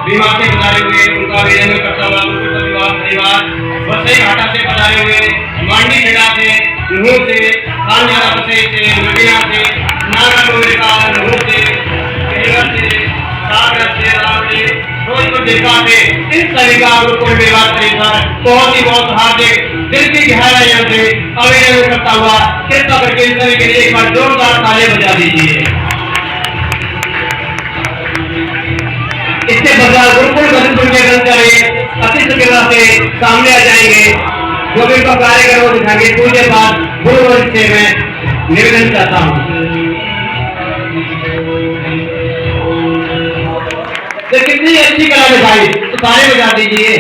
बीमार से पधारे हुए उनका अभिनंदन करता हुआ परिवार वसई घाटा से पधारे हुए मांडी खेड़ा से नूर से कांजारा वसई से नदिया से नागरकोविल का नूर से केरल से सागर से रावड़ी फिरोजपुर जिला से इन सभी का गुरुकुल विवाह परिवार बहुत ही बहुत हार्दिक दिल की गहराइयों से अभिनंदन करता हुआ कृपया करके इस तरह के लिए एक बार जोरदार ताली बजा दीजिए। इससे बदला गुरुकुल मधुपुर के कर्मचारी अतिथि के से सामने आ जाएंगे, जो भी उनका कार्यक्रम वो दिखाएंगे। पूज्य पाठ गुरुवर्ग से मैं निवेदन करता हूँ। तो कितनी अच्छी कला दिखाई, तो ताली बजा दीजिए।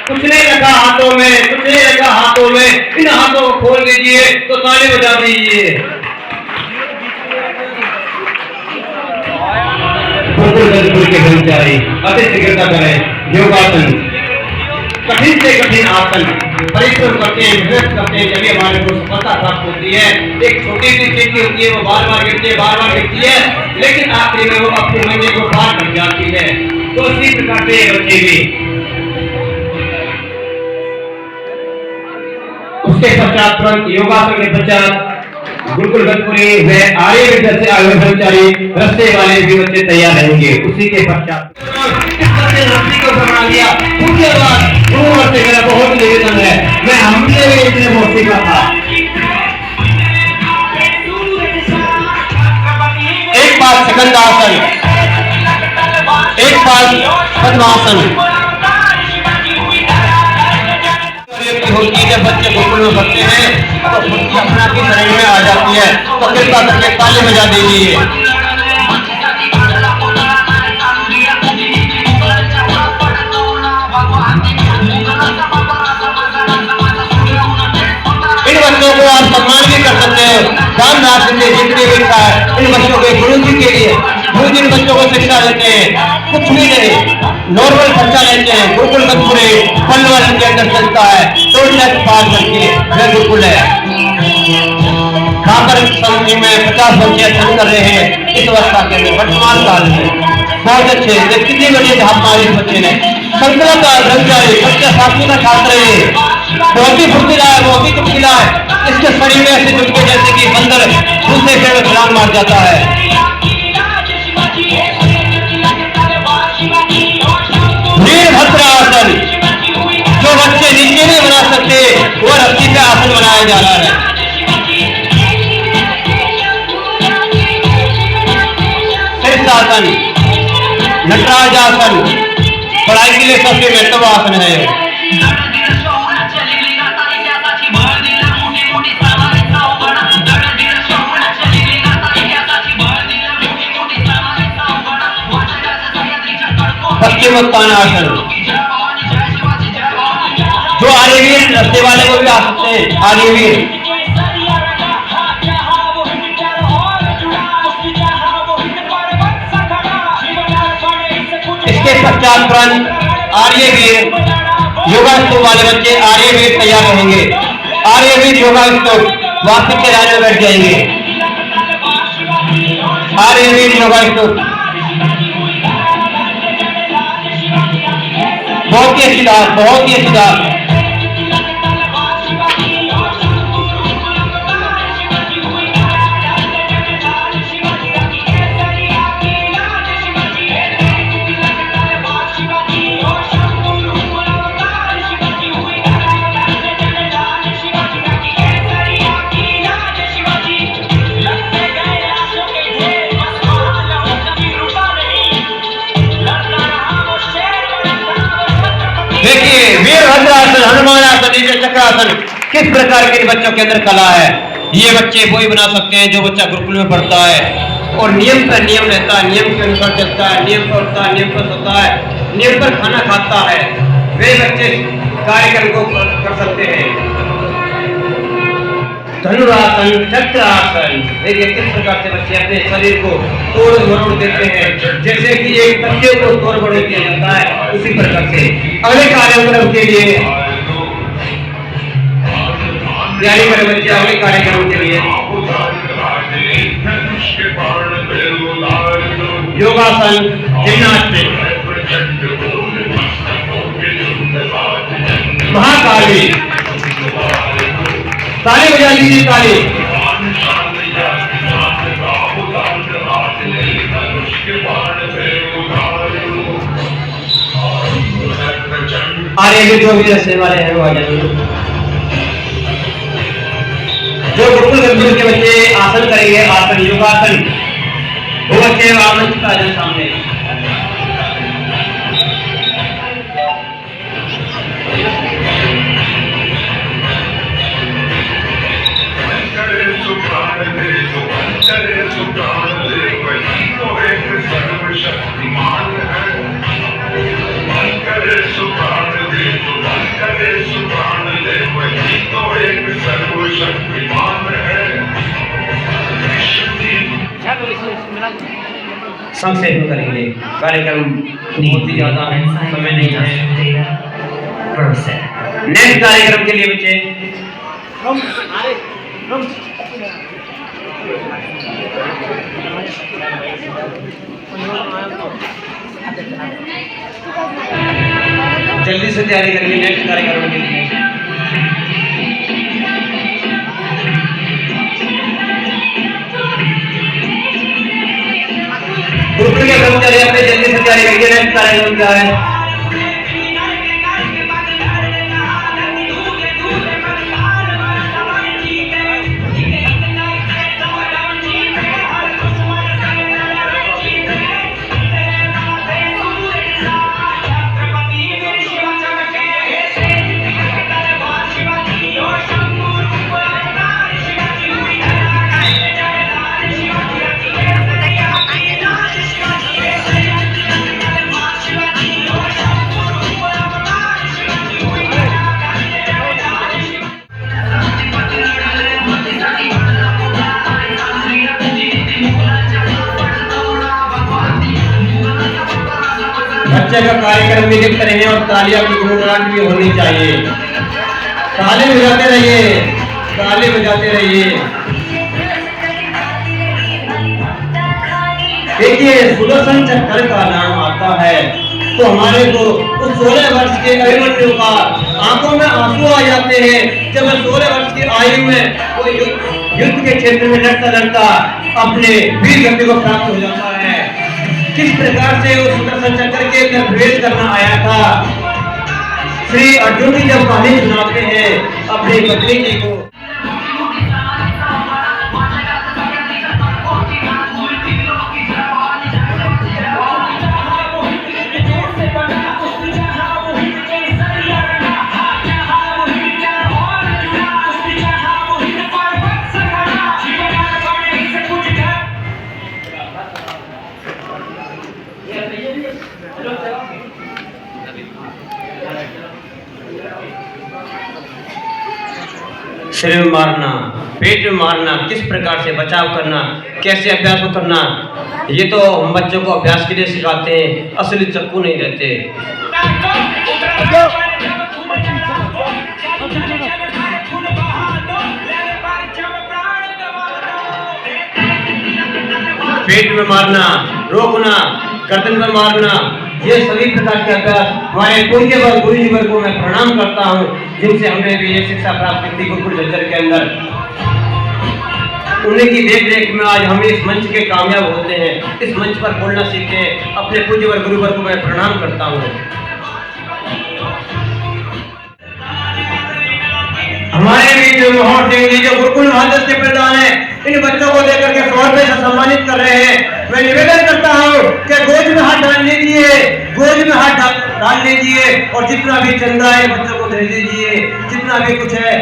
कुछ नहीं रखा हाथों में, कुछ नहीं रखा हाथों में, इन हाथों को खोल दीजिए तो ताली बजा दीजिए। के कर्मचारी अतिथि कृपा करें। योगासन, कठिन से कठिन आसन परिश्रम करते हैं, मेहनत करते हैं, जब हमारे को सफलता प्राप्त होती है। एक छोटी सी खेती होती है, वो बार बार गिरती है, बार बार गिरती है, लेकिन आखिरी में वो अपने मंजिल को पार कर जाती है। तो इसी प्रकार से बच्चे भी उसके पश्चात तुरंत योगासन के पश्चात गुरुकुल गतपुरी व आर्य विद्या से आगे कर्मचारी रस्ते वाले भी बच्चे तैयार रहेंगे। उसी के पश्चात रस्सी को बना लिया। उसके बाद गुरुवर से मेरा बहुत निवेदन है, मैं हमसे भी इतने बहुत सीखा था। एक बार सेकंदासन, एक बार पद्मासन होती है। जब बच्चे गुरुकुल में पढ़ते हैं तो खुद अपना की शरीर में आ जाती है, तो कृपा करके ताली बजा दीजिए। इन बच्चों को आप सम्मान भी कर सकते हैं, दान राशि से जितने भी है इन बच्चों के गुरु जी के लिए। गुरु जिन बच्चों को शिक्षा देते हैं, कुछ भी नहीं, नॉर्मल खर्चा लेते हैं। गुरुकुल गतपुरी पलवल के अंदर चलता है, 2 लाख बच्चे वह गुरुकुल है। खाकर संधि में 50 बच्चे अध्ययन कर रहे हैं इस अवस्था के अंदर वर्तमान काल में। बहुत अच्छे, कितनी बड़ी धाप मारी बच्चे ने। संकला का ब्रह्मचारी सत्य शास्त्री का छात्र है, बहुत ही फुर्तीला है, बहुत ही चुटकीला है। इसके शरीर में ऐसे चुटके जैसे कि बंदर दूसरे पेड़ में छलांग मार जाता है। वीरभद्रासन, जो बच्चे नीचे नहीं बना सकते वो रस्सी पे आसन बनाया जा रहा है। शीर्षासन, नटराजासन पढ़ाई के लिए सबसे महत्वपूर्ण आसन है। पश्चिमोत्तानासन, जो आर्यवीर रस्ते वाले को भी आ सकते हैं, आर्यवीर। इसके पश्चात तुरंत आर्यवीर योगास्तु वाले बच्चे आर्यवीर तैयार रहेंगे। आर्यवीर योगास्तु वापस के लाइन में बैठ जाएंगे। आर्यवीर योगास्तु बहुत ही अच्छी बात, बहुत ही अच्छी बात। देखिए वीरभद्रासन, हनुमानासन, चक्रासन किस प्रकार के बच्चों के अंदर कला है। ये बच्चे वही बना सकते हैं जो बच्चा गुरुकुल में पढ़ता है और नियम का नियम रहता है, नियम के अनुसार चलता है, नियम पर उठता है, नियम पर सोता है, नियम पर खाना खाता है, वे बच्चे कार्यक्रम को कर सकते हैं। धनुरासन, चक्रासन, देखिए किस प्रकार से बच्चे अपने शरीर को तोड़ मरोड़ देते हैं, जैसे कि एक बच्चे को तोड़ मरोड़ किया जाता है उसी प्रकार से। अगले कार्यक्रम के लिए तैयारी करें बच्चे, अगले कार्यक्रम के लिए योगासन, जिम्नास्टिक, महाकाली। ताली बजा लीजिए, ताली। आर्य जो भी रस्ते वाले हैं वो आ जाएंगे। जो गुरुकुल गतपुरी के बच्चे आसन करेंगे, आसन योगासन, वो बच्चे आसन का सामने। संक्षेप में करेंगे, कार्यक्रम बहुत ही ज्यादा है, समय नहीं है। नेक्स्ट कार्यक्रम के लिए बच्चे जल्दी से तैयारी करिए नेक्स्ट कार्यक्रम के लिए। गुरुकुल के कर्मचारी अपने जल्दी से तैयारी करिए नेक्स्ट कार्यक्रम क्या है। बच्चे का कार्यक्रम भी लिखते रहे और तालियां की गुनगुनाहट भी होनी चाहिए। ताली बजाते रहिए, ताली बजाते रहिए। देखिए सुदर्शन चक्र का नाम आता है तो हमारे को उस 16 वर्ष के अभिमन्यु का आंखों में आंसू आ जाते हैं जब 16 वर्ष की आयु में वो युद्ध के क्षेत्र में लड़ता लड़ता अपने वीर गति को प्राप्त हो जाता है। किस प्रकार से उस सुदर्शन चक्र के अंदर प्रवेश करना आया था। श्री अर्जुन जी जब कहानी सुनाते हैं अपनी पत्नी जी को, शरीर में मारना, पेट में मारना, किस प्रकार से बचाव करना, कैसे अभ्यास को करना, ये तो हम बच्चों को अभ्यास के लिए सिखाते हैं, असली चक्कू नहीं देते। पेट में मारना, रोकना, गर्दन में मारना, ये सभी प्रकार के अभ्यास हमारे पूज्यवर गुरुजीवर को मैं प्रणाम करता हूँ जिनसे हमने भी ये शिक्षा प्राप्त की गुरुकुल झज्जर के अंदर। उन्हीं की देख रेख में आज हम इस मंच के कामयाब होते हैं, इस मंच पर बोलना सीखते हैं। अपने पूज्यवर गुरुवर को मैं प्रणाम करता हूँ। हमारे भी जो मोहन सिंह जी जो गुरुकुल महादस्ते प्रधान है, इन बच्चों को लेकर के 100 रुपए से सम्मानित कर रहे हैं। मैं निवेदन करता हूँ कि गोद में हाथ डाल लीजिए, गोद में हाथ डाल लीजिए और जितना भी चंदा है बच्चों को दे दीजिए। जितना भी कुछ है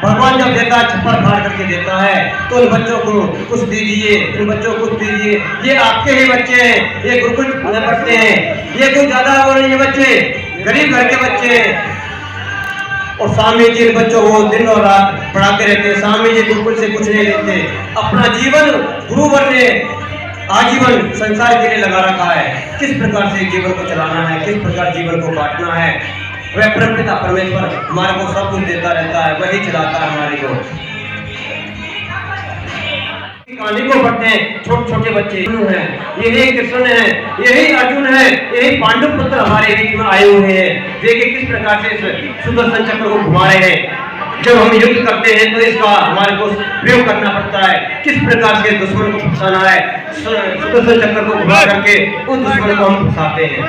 भगवान जब देता है छप्पर फाड़ करके देता है, तो उन बच्चों को कुछ दीजिए, उन बच्चों को कुछ दीजिए। ये आपके ही बच्चे हैं, ये गुरुकुल में पढ़ते हैं, ये कोई ज्यादा वो नहीं है बच्चे, गरीब घर के बच्चे हैं। और स्वामी जी बच्चों को दिन और रात पढ़ाते रहते हैं। स्वामी जी गुरुकुल से कुछ नहीं लेते, अपना जीवन गुरुवर ने आजीवन संसार के लिए लगा रखा है। किस प्रकार से जीवन को चलाना है, किस प्रकार जीवन को काटना है, वह परमपिता परमेश्वर हमारे को सब कुछ देता रहता है, वही चलाता है हमारे को। कहानी को पढ़ते हैं छोटे छोटे बच्चे हैं, यही कृष्ण है, यही अर्जुन है, यही पांडु पुत्र हमारे बीच में आए हुए हैं। देखिए किस प्रकार से सुदर्शन चक्र को घुमा रहे हैं। जब हम युद्ध करते हैं तो इसका हमारे को प्रयोग करना पड़ता है। किस प्रकार से दुश्मन को फंसाना है, सुदर्शन चक्र को घुमा करके उस दुश्मन को हम फंसाते हैं।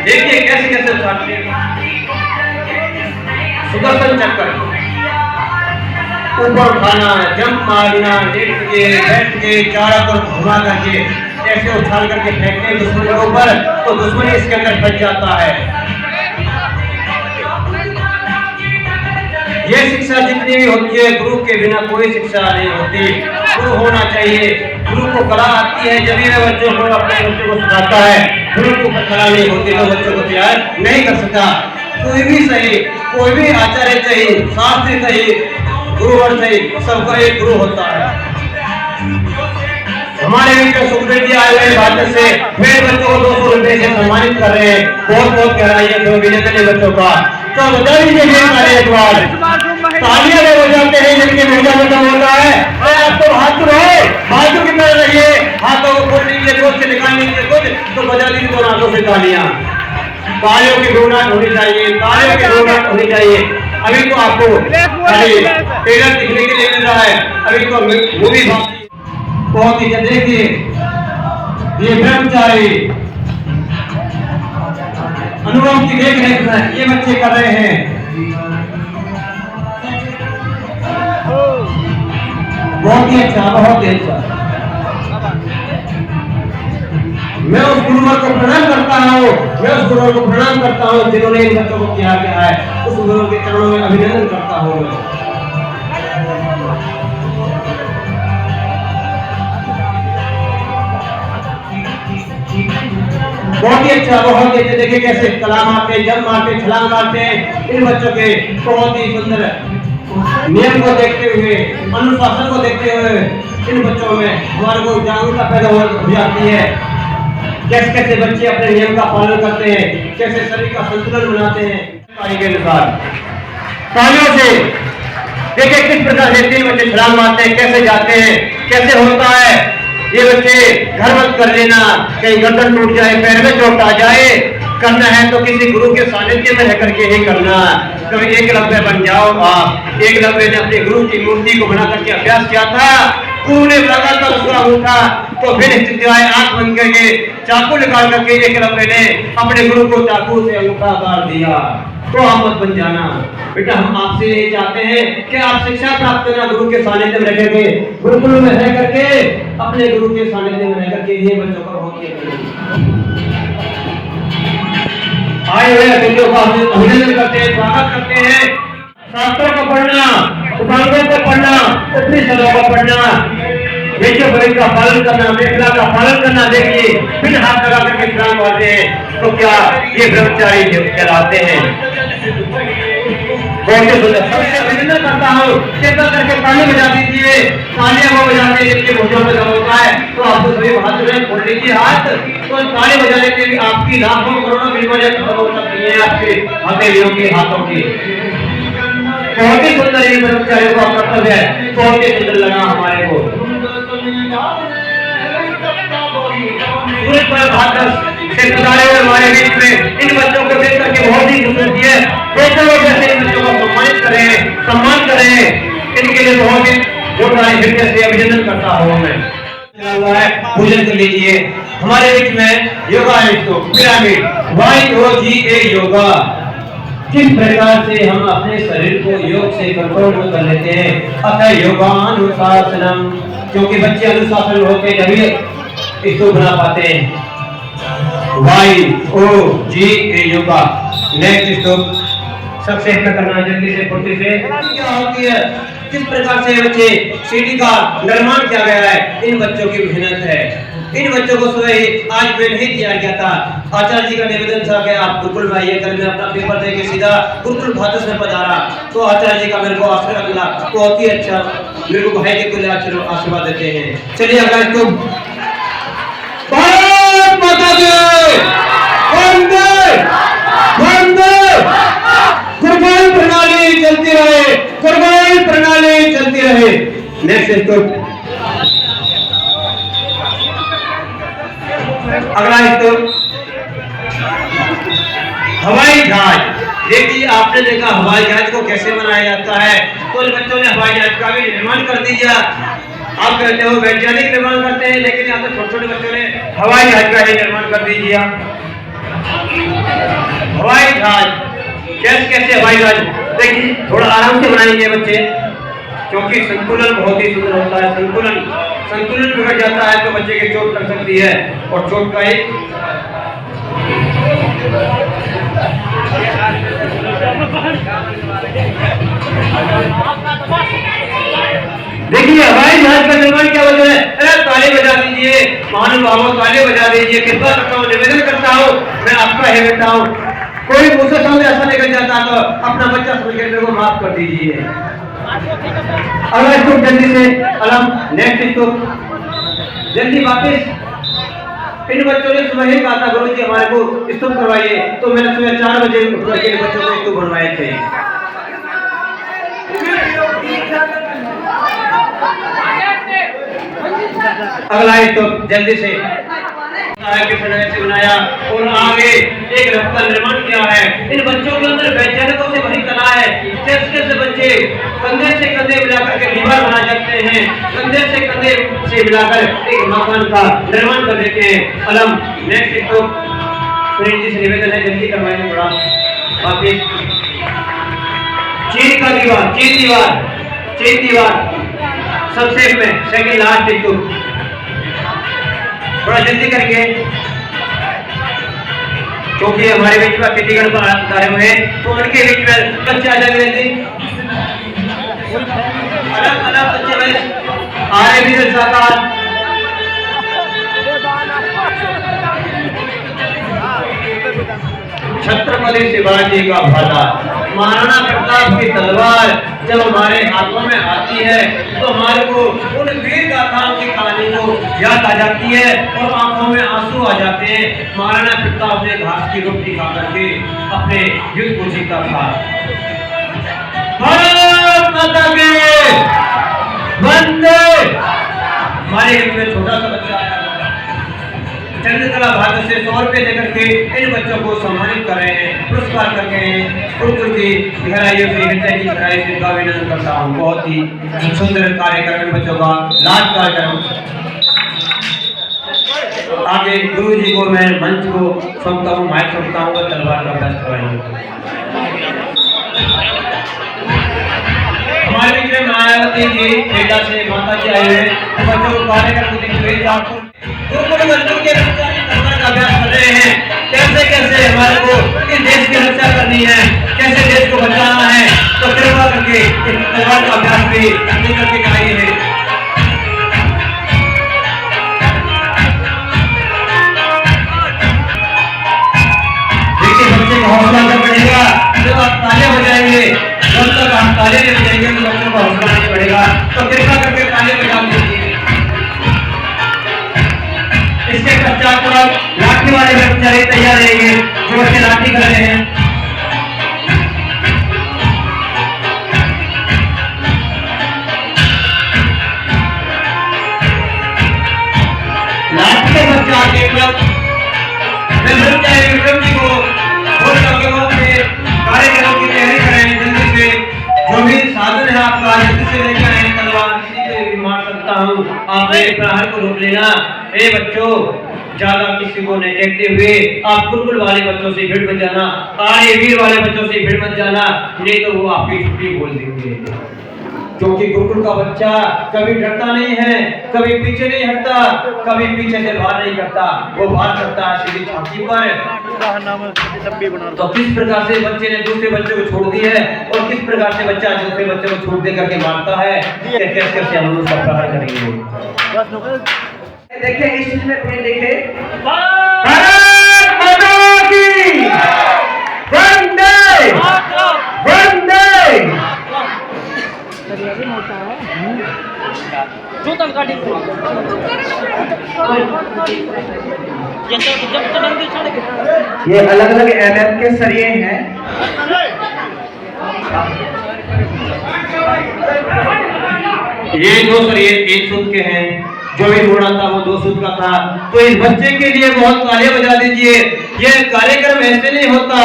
देखिए कैसे कैसे उठाते हैं सुदर्शन चक्र, ऊपर उठाना, जंप मारना, लेट के बैठ के चारों तरफ घुमा करके ऐसे उछाल करके फेंकते दुश्मन के ऊपर, तो दुश्मन इसके अंदर फंस जाता है। ये शिक्षा जितनी भी होती है गुरु के बिना कोई शिक्षा नहीं होती। गुरु होना चाहिए। गुरु को कला आती है जब वह बच्चों को अपने बच्चों को सिखाता है। गुरु को कला नहीं होती तो बच्चों को तैयार नहीं कर सकता। कोई भी सही, कोई भी आचार्य चाहिए, शास्त्री चाहिए, गुरुवर चाहिए, सबका एक गुरु होता है। हमारे मित्र सुखदेव जी आए हुए भारत से फिर बच्चों को 200 रुपए से सम्मानित कर रहे हैं। बहुत बहुत गहराइए जो अभिनंदन बच्चों का। तो बता दीजिए एक बार तालियां ले बजाते हैं जिनके मेजा खत्म होता है। आप तो हाथ रहे हाथों की तरह रहिए, हाथों को खोल लीजिए, खोल से निकाल लीजिए कुछ तो बजा दीजिए दोनों हाथों से तालियां। तालियों की गुणगान होनी चाहिए, तालियों की गुणगान होनी चाहिए। अभी तो आपको ट्रेलर दिखने के लिए मिल रहा है, अभी तो मूवी बहुत ही देखिए ये ब्रह्मचारी अनुभव की देख रेख ये बच्चे कर रहे हैं। बहुत ही अच्छा, बहुत ही अच्छा। मैं उस गुरुवर को प्रणाम करता हूँ, मैं उस गुरुवर को प्रणाम करता हूँ जिन्होंने इन बच्चों को तैयार किया है। उस गुरुवर के चरणों में अभिनंदन करता हूँ मैं। बहुत ही अच्छा, बहुत ही अच्छा। देखिए कैसे कला मारते हैं, जंप मारते हैं, छलांग मारते हैं इन बच्चों के। बहुत ही सुंदर नियम को देखते हुए, अनुशासन को देखते हुए इन बच्चों में हमारे को जागरूकता पैदा हो जाती है। कैसे कैसे बच्चे अपने नियम का पालन करते हैं, कैसे शरीर का संतुलन बनाते हैं के अनुसार। तालियों से देखिए किस प्रकार से 3 बच्चे छलांग मारते हैं, कैसे जाते हैं, कैसे होता है। ये बच्चे घर मत कर लेना, कहीं गर्दन टूट जाए, पैर में चोट आ जाए। करना है तो किसी गुरु के सानिध्य में रह करके ही करना। कभी एकलव्य बन जाओ आप। एकलव्य ने अपने गुरु की मूर्ति को बना करके अभ्यास किया था। गुरु ने लगातार उसका उठा तो फिर आंख बंद करके चाकू निकाल करके एकलव्य ने अपने गुरु को चाकू से अंगूठा काट दिया। तो आप मत बन जाना बेटा, हम आपसे ये चाहते हैं कि आप शिक्षा प्राप्त करना, गुरु के सानिध्य में रह करके, गुरुकुल में रह करके, अपने गुरु के सानिध्य में रह करके ये बच्चों का होती है। आए हुए अतिथियों का अभिनंदन करते हैं, स्वागत करते हैं। शास्त्रों को पढ़ना, उपांगों को पढ़ना, उपनिषदों को पढ़ना, वेद का पालन करना, मेखला का पालन करना। देखिए फिर हाथ लगा करके छलांग मारते हैं तो क्या ये ब्रह्मचारी कहलाते हैं। बहुत सुंदर, सबसे अभिनंदन करता हूँ। कृपया करके ताली बजा दीजिए, तालियां वो बजाते हैं जिनके भुजों में दम होता है। तो आपको सभी हाथ में खोल लीजिए हाथ। तो ताली बजाने के लिए आपकी लाखों करोड़ों बीमारियां खत्म हो सकती है आपके हथेलियों के हाथों की। बहुत ही सुंदर ये ब्रह्मचारियों का कर्तव्य है, बहुत ही सुंदर लगा हमारे को। हमारे बीच में इन बच्चों को देख करके बहुत ही खुशी होती है। जैसे इन बच्चों को सम्मानित करें, सम्मान करें, इनके लिए बहुत ही जोरदार हृदय से अभिनंदन करता हूँ मैं। पूजन कर लीजिए। हमारे बीच में योगा पिरामिड YOGA योगा, किस प्रकार से हम अपने शरीर को योग से कंट्रोल में कर लेते हैं। अतः योगानुशासनम, क्योंकि बच्चे अनुशासन होते तभी इसको बना पाते हैं। YOGA योगा। नेक्स्ट स्टॉप सबसे करना जल्दी से फुर्ती से। क्या होती है, किस प्रकार से बच्चे सीढ़ी का निर्माण किया गया है, इन बच्चों की मेहनत है। इन बच्चों को सुबह ही आज मैं नहीं तैयार किया था। आचार्य जी का निवेदन था कि आप गुरुकुल में आइए। कल मैं अपना पेपर देके सीधा गुरुकुल भारत में पधारा तो आचार्य जी का मेरे को आशीर्वाद मिला। बहुत ही अच्छा, मेरे को भाई के कुल आशीर्वाद देते हैं। चलिए अगर तो भारत माता की वंदे वंदे। कुर्बान प्रणाली चलती रहे, कुर्बान प्रणाली चलती रहे। नेक्स्ट स्टॉप, अगला स्टॉप हवाई जहाज। देखिए आपने देखा हवाई जहाज को कैसे बनाया जाता है। तो बच्चों ने हवाई जहाज का भी निर्माण कर दिया। आप कहते हो वैज्ञानिक निर्माण करते हैं, लेकिन यहाँ तो छोटे छोटे बच्चों ने हवाई जहाज का ही निर्माण कर दीजिए। हवाई जहाज कैसे कैसे हवाई जहाज, देखिए थोड़ा आराम से बनाएंगे बच्चे, क्योंकि संतुलन बहुत ही सुंदर होता है। संतुलन बिगड़ जाता है तो बच्चे की चोट लग सकती है, और चोट का एक देखिए हवाई जहाज का निर्माण क्या वजह है। अरे ताली बजा दीजिए महानुभावों, ताली बजा दीजिए। कृपा करता हूँ, निवेदन करता हूँ, मैं आपका ही बेटा हूँ। कोई मुझसे सामने ऐसा निकल जाता तो अपना बच्चा समझ के मेरे को माफ कर दीजिए। अगला स्टॉप जल्दी से अलम। नेक्स्ट स्टॉप जल्दी वापस। इन बच्चों ने सुबह ही कहा था गुरु जी हमारे को स्तूप करवाइए, तो मैंने सुबह 4 बजे उठ करके इन बच्चों को स्तूप बनवाए थे। अगला स्तूप जल्दी से से बनाया और आगे एक रथ का निर्माण किया है। इन बच्चों के अंदर वैज्ञानिकों से भरी कला है। कैसे बच्चे कंधे से कंधे मिलाकर के दीवार बना सकते हैं, कंधे से कंधे से मिलाकर एक मकान का निर्माण कर देते हैं। अलम नेक्स्ट तो सुनील जी से निवेदन है जल्दी करवाइए थोड़ा वापिस। चीन का दीवार, चीन दीवार सबसे में सेकंड लास्ट तो थोड़ा जल्दी करके, क्योंकि हमारे बीच में अतिथिगण पधारे हुए हैं तो उनके बीच में बच्चे आ जाएंगे जल्दी। अलग बच्चे भाई आ रहे भी साकार। छत्रपति शिवाजी का भाला, महाराणा प्रताप की तलवार जब हमारे हाथों में आती है तो हमारे को उन वीर गाथाओं की कहानी को याद आ जाती है और आंखों में आंसू आ जाते हैं। महाराणा प्रताप ने घास की रोटी खा करके अपने युद्ध को जीता था। भारत माता की वंदे। हमारे हिंद में छोटा सा बच्चा आया चंद्रकला भारत से 100 रुपए देकर के इन बच्चों को सम्मानित कर रहे हैं, पुरस्कार कर रहे हैं। गुरुकुल की गहराइयों से हृदय की गहराई से अभिनंदन करता हूँ। बहुत ही सुंदर कार्यक्रम इन बच्चों का, लाभ कार्यक्रम। आगे गुरु जी को मैं मंच को सौंपता हूँ, माइक सौंपता हूँ, तलवार का अभ्यास करवाएंगे। हमारे बीच में मायावती जी बेटा से माता जी आए हुए बच्चों को कार्यक्रम को देखते हुए गुरुकुल बच्चों के तलवार का अभ्यास कर रहे हैं। कैसे हमारे को इस देश की रक्षा करनी है, कैसे देश को बचाना है, तो कृपा करके इस तलवार का अभ्यास भी करके दिखाई है। देखिए बच्चे का हौसला जब बढ़ेगा जब आप ताले बजाएंगे, जब तक आप ताले नहीं बजाएंगे तो बच्चों का हौसला नहीं बढ़ेगा। तो कृपा करके ताले बजा दीजिए। इसके पश्चात लाठी वाले कर्मचारी तैयार रहेंगे जो बच्चे लाठी कर रहे हैं। लाठी के पश्चात विक्रम जी को कार्यक्रम की तैयारी करें जल्दी से। जो भी साधन है आपका जल्दी से लेकर आए, तलवार किसी से भी मार सकता हूँ, आप मेरे प्रहार को रोक लेना। ए बच्चों ज्यादा किसी को नहीं देखते हुए आप गुरुकुल वाले बच्चों से भीड़ मत जाना, आर्य वीर वाले बच्चों से भीड़ मत जाना, नहीं तो वो आपकी छुट्टी बोल देंगे। क्योंकि गुरुकुल का बच्चा कभी डरता नहीं है, कभी पीछे नहीं हटता, कभी पीछे से बाहर नहीं करता, वो बाहर करता है सीधी छाती पर। तो किस प्रकार से बच्चे ने दूसरे बच्चे को छोड़ दी है और किस प्रकार से बच्चा दूसरे बच्चे को छोड़ दे करके मारता है, कैसे हम लोग सब प्रहार करेंगे। देखिए इस चीज में फिर देखे भारत माता की वंदे वंदे। ये अलग अलग MM के सरिये हैं। ये 2 सरिये 1 सूत के हैं, जो भी घोड़ा था वो 2 सूत का था। तो इस बच्चे के लिए बहुत तालियां बजा दीजिए। ये कार्यक्रम ऐसे नहीं होता,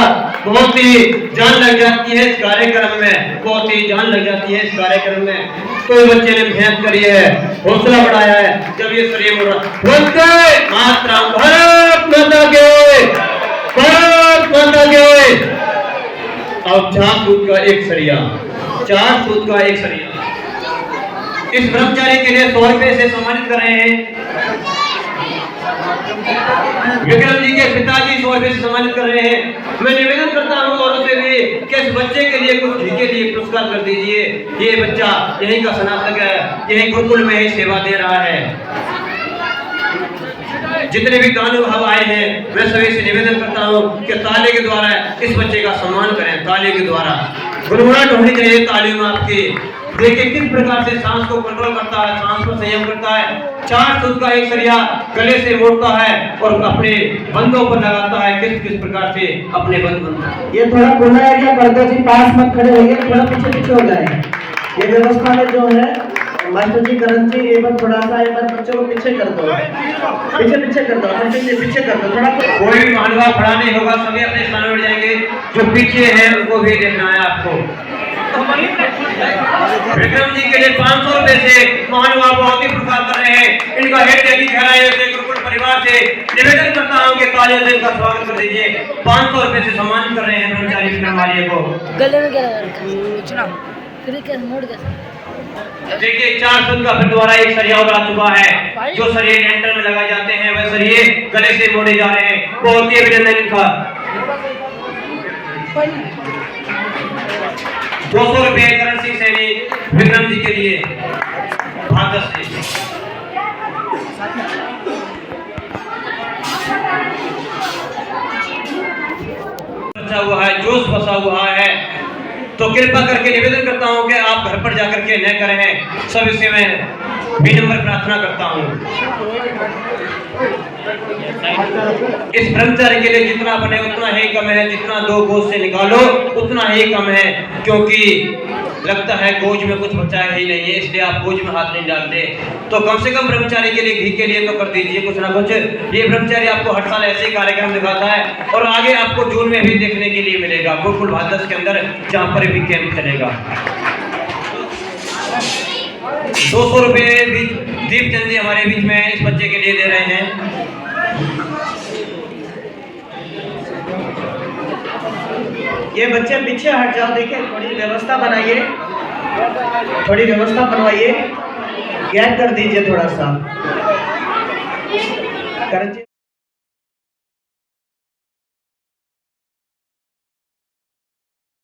बहुत ही जान लग जाती है इस कार्यक्रम में, बहुत ही जान लग जाती है इस कार्यक्रम में। तो इस बच्चे ने मेहनत करी है, हौसला बढ़ाया है। जब ये शरीर मुड़ वंदे मातरम, भारत माता के, भारत माता के। अब 4 सूत का एक सरिया, 4 सूत का एक सरिया इस ब्रह्मचारी के लिए 100 रुपए से सम्मानित कर रहे हैं। विक्रम जी के पिताजी 100 रुपए से सम्मानित कर रहे हैं। मैं निवेदन करता हूँ औरों से भी कि इस बच्चे के लिए कुछ घी के लिए पुरस्कार कर दीजिए। ये बच्चा यहीं का स्नातक है, यहीं गुरुकुल में ही सेवा दे रहा है। जितने भी दानव भाव आए हैं मैं सभी से निवेदन करता हूँ कि ताले के द्वारा इस बच्चे का सम्मान करें, ताले के द्वारा। गुनगुनाहट होनी चाहिए तालियों में आपकी। देखिए किस प्रकार से सांस को कंट्रोल करता है, सांस पर संयम करता है। 4 सूत का एक सरिया गले से मोड़ता है और अपने बंदों पर लगाता है। किस किस प्रकार से अपने बंद बनता है। ये थोड़ा खुला एरिया पर्दा जी, पास मत खड़े होइए, थोड़ा पीछे पीछे हो जाए। ये व्यवस्था में जो है मास्टर जी, करण जी, एक बार थोड़ा सा एक बार बच्चों को पीछे कर दो, पीछे कर दो, पीछे कर दो थोड़ा। कोई भी महानुभाव खड़ा नहीं होगा, सभी अपने स्थान में जाएंगे। जो पीछे है उनको भी देखना है आपको। विक्रम जी के लिए 500 रुपए से महानुभाव बहुत ही पुरस्कार कर रहे हैं। इनका हेड की गहराइयों से गुरुकुल परिवार से निवेदन करता हूँ कि तालियों से इनका स्वागत कर दीजिए। 500 रुपए से सम्मानित कर रहे हैं ब्रह्मचारी विक्रम वालिया को। गले में क्या लगा फिर क्या मोड़ गया। देखिए 4 सूत का फिर दोबारा एक सरिया उतरा चुका है। जो सरिये लेंटर में लगाए जाते हैं वह सरिये गले से मोड़े जा रहे हैं। बहुत ही अभिनंदन इनका। 200 रुपए करण सिंह सैनी विक्रम जी के लिए भागस से। बचा हुआ है, जोश बसा हुआ है, तो कृपा करके निवेदन करता हूं कि आप घर पर जाकर के न करें। सब इससे मैं विनम्र प्रार्थना करता हूं। इस ब्रह्मचारी के लिए जितना बने उतना ही कम है, जितना 2 गोज से निकालो उतना ही कम है, क्योंकि लगता है गोज में कुछ बचा ही नहीं है, इसलिए आप गोज में हाथ नहीं डालते। तो कम से कम ब्रह्मचारी के लिए घी के लिए तो कर दीजिए कुछ ना कुछ। ये ब्रह्मचारी आपको हर साल ऐसे कार्यक्रम दिखाता है और आगे आपको जून में भी देखने के लिए मिलेगा गुरुकुल भादस के अंदर, जहाँ पर भी कैंप चलेगा। 200 रुपए दीप चंद जी हमारे बीच में इस बच्चे के लिए दे रहे हैं। ये बच्चे पीछे हट जाओ, देखिए थोड़ी व्यवस्था बनाइए, थोड़ी व्यवस्था बनवाइए, गैप कर दीजिए थोड़ा सा। करण जी